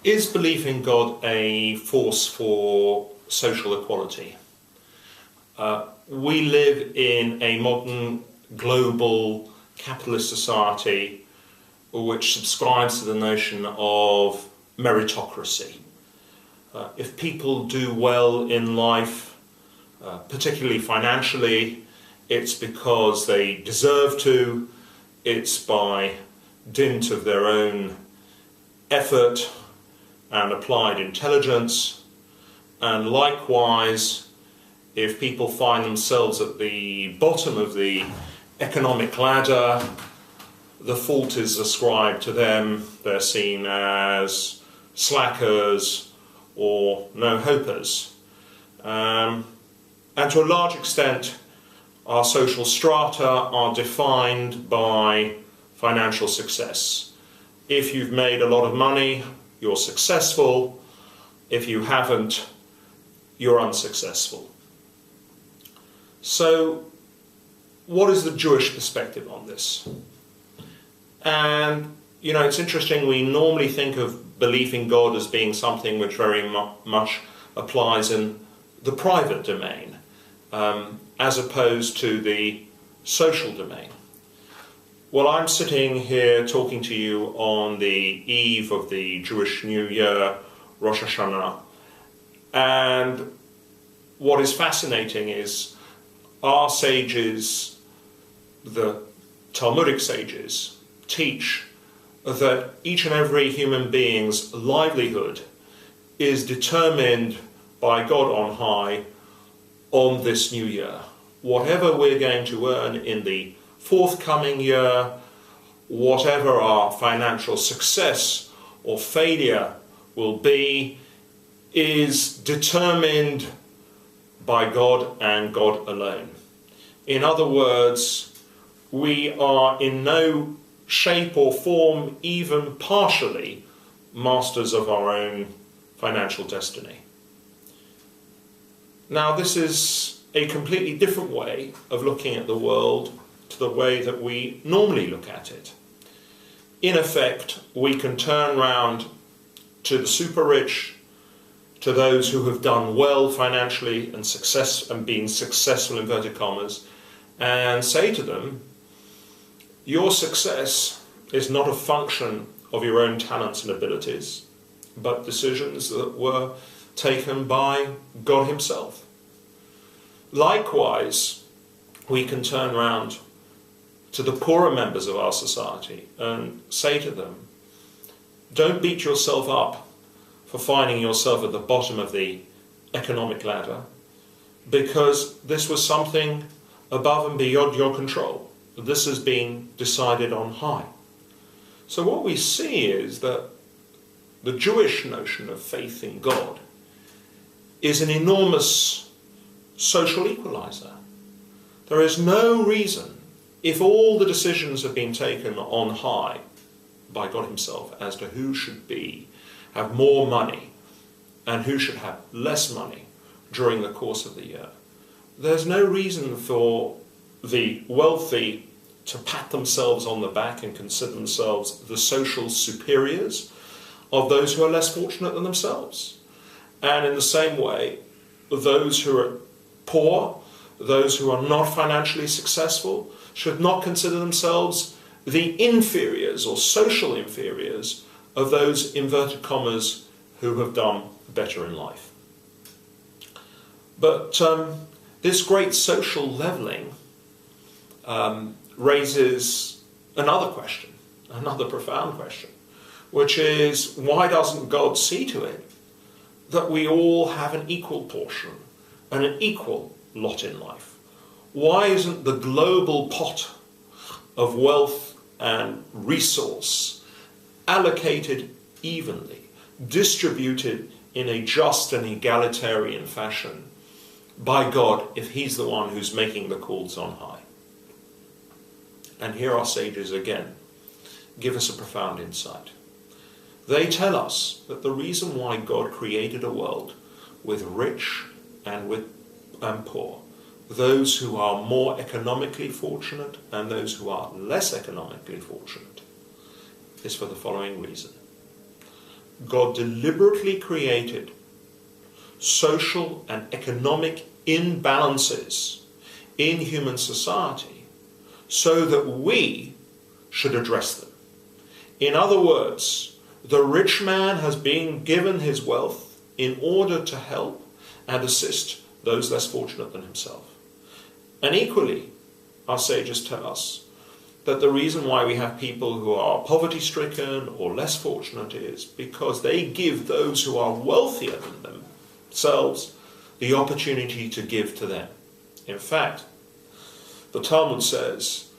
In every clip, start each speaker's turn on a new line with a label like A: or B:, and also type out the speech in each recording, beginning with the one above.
A: Is belief in God a force for social equality? We live in a modern global capitalist society which subscribes to the notion of meritocracy. If people do well in life, particularly financially, it's because they deserve to, it's by dint of their own effort and applied intelligence, and likewise, if people find themselves at the bottom of the economic ladder, the fault is ascribed to them. They're seen as slackers or no-hopers. And to a large extent, our social strata are defined by financial success. If you've made a lot of money, you're successful. If you haven't, you're unsuccessful. So, what is the Jewish perspective on this? And, it's interesting, we normally think of belief in God as being something which very much applies in the private domain, as opposed to the social domain. Well, I'm sitting here talking to you on the eve of the Jewish New Year, Rosh Hashanah, and what is fascinating is our sages, the Talmudic sages, teach that each and every human being's livelihood is determined by God on high on this new year. Whatever we're going to earn in the forthcoming year, whatever our financial success or failure will be, is determined by God and God alone. In other words, we are in no shape or form, even partially, masters of our own financial destiny. Now, this is a completely different way of looking at the world to the way that we normally look at it. In effect, we can turn round to the super rich, to those who have done well financially and been successful, inverted commas, and say to them, your success is not a function of your own talents and abilities, but decisions that were taken by God himself. Likewise, we can turn round to the poorer members of our society and say to them, don't beat yourself up for finding yourself at the bottom of the economic ladder, because this was something above and beyond your control. This has been decided on high. So what we see is that the Jewish notion of faith in God is an enormous social equalizer. There is no reason, if all the decisions have been taken on high by God himself as to who should have more money and who should have less money during the course of the year, there's no reason for the wealthy to pat themselves on the back and consider themselves the social superiors of those who are less fortunate than themselves. And in the same way, those who are poor, those who are not financially successful, should not consider themselves the inferiors or social inferiors of those, inverted commas, who have done better in life. But this great social levelling raises another question, another profound question, which is, why doesn't God see to it that we all have an equal portion and an equal lot in life? Why isn't the global pot of wealth and resource allocated evenly, distributed in a just and egalitarian fashion by God, if he's the one who's making the calls on high? And here our sages again give us a profound insight. They tell us that the reason why God created a world with rich and with poor, those who are more economically fortunate and those who are less economically fortunate, is for the following reason. God deliberately created social and economic imbalances in human society so that we should address them. In other words, the rich man has been given his wealth in order to help and assist those less fortunate than himself. And equally, our sages tell us that the reason why we have people who are poverty-stricken or less fortunate is because they give those who are wealthier than themselves the opportunity to give to them. In fact, the Talmud says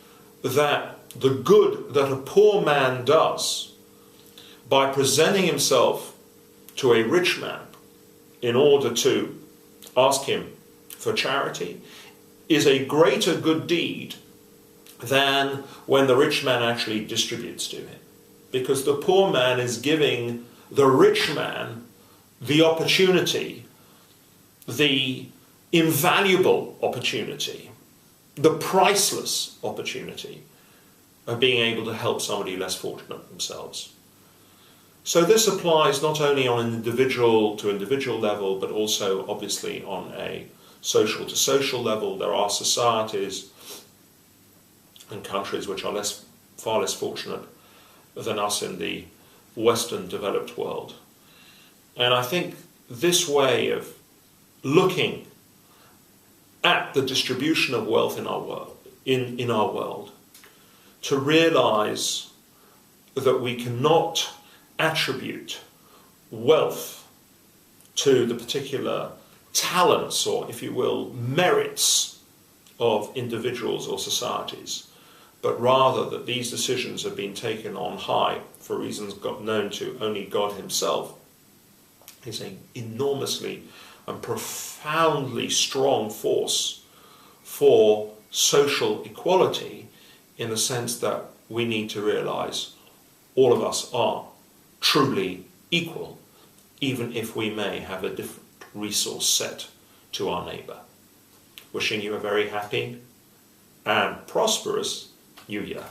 A: that the good that a poor man does by presenting himself to a rich man in order to ask him for charity is a greater good deed than when the rich man actually distributes to him. Because the poor man is giving the rich man the opportunity, the invaluable opportunity, the priceless opportunity of being able to help somebody less fortunate themselves. So this applies not only on an individual to individual level, but also obviously on a social to social level. There are societies and countries which are far less fortunate than us in the Western developed world. And I think this way of looking at the distribution of wealth in our world, to realize that we cannot attribute wealth to the particular talents or, if you will, merits of individuals or societies, but rather that these decisions have been taken on high for reasons known to only God himself, is an enormously and profoundly strong force for social equality, in the sense that we need to realize all of us are truly equal, even if we may have a different resource set to our neighbour. Wishing you a very happy and prosperous New Year.